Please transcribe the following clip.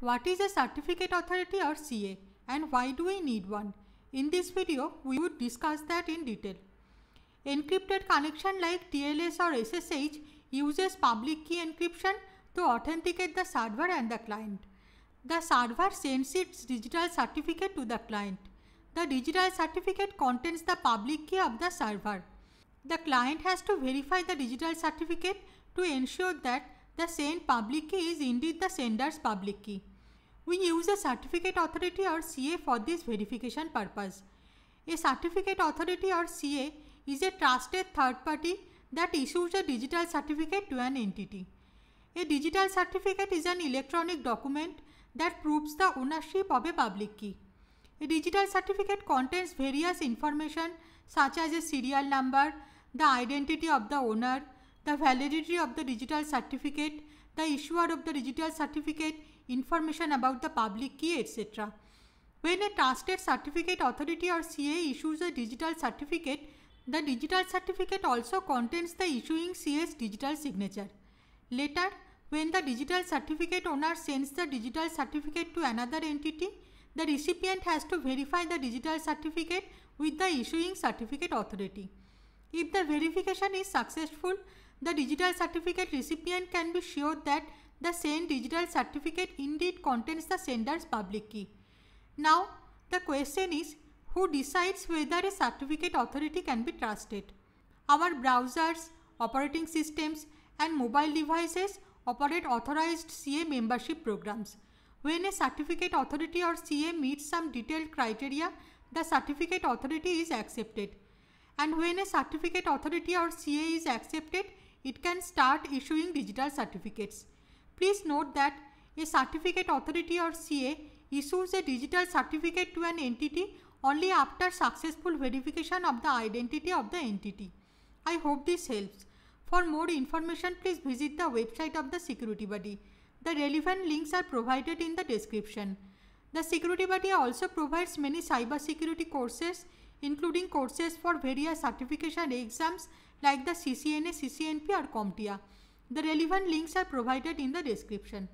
What is a certificate authority or CA and why do we need one? In this video, we would discuss that in detail. Encrypted connection like TLS or SSH uses public key encryption to authenticate the server and the client. The server sends its digital certificate to the client. The digital certificate contains the public key of the server. The client has to verify the digital certificate to ensure that the sent public key is indeed the sender's public key. We use a certificate authority or CA for this verification purpose. A certificate authority or CA is a trusted third party that issues a digital certificate to an entity. A digital certificate is an electronic document that proves the ownership of a public key. A digital certificate contains various information such as a serial number, the identity of the owner, the validity of the digital certificate, the issuer of the digital certificate, information about the public key, etc. When a trusted certificate authority or CA issues a digital certificate, the digital certificate also contains the issuing CA's digital signature. Later, when the digital certificate owner sends the digital certificate to another entity, the recipient has to verify the digital certificate with the issuing certificate authority. If the verification is successful, the digital certificate recipient can be sure that the sent digital certificate indeed contains the sender's public key. Now, the question is, who decides whether a certificate authority can be trusted? Our browsers, operating systems, and mobile devices operate authorized CA membership programs. When a certificate authority or CA meets some detailed criteria, the certificate authority is accepted. And when a certificate authority or CA is accepted, it can start issuing digital certificates. Please note that a certificate authority or CA issues a digital certificate to an entity only after successful verification of the identity of the entity. I hope this helps. For more information, please visit the website of the Security Buddy. The relevant links are provided in the description. The Security Buddy also provides many cybersecurity courses, including courses for various certification exams like the CCNA, CCNP or CompTIA. The relevant links are provided in the description.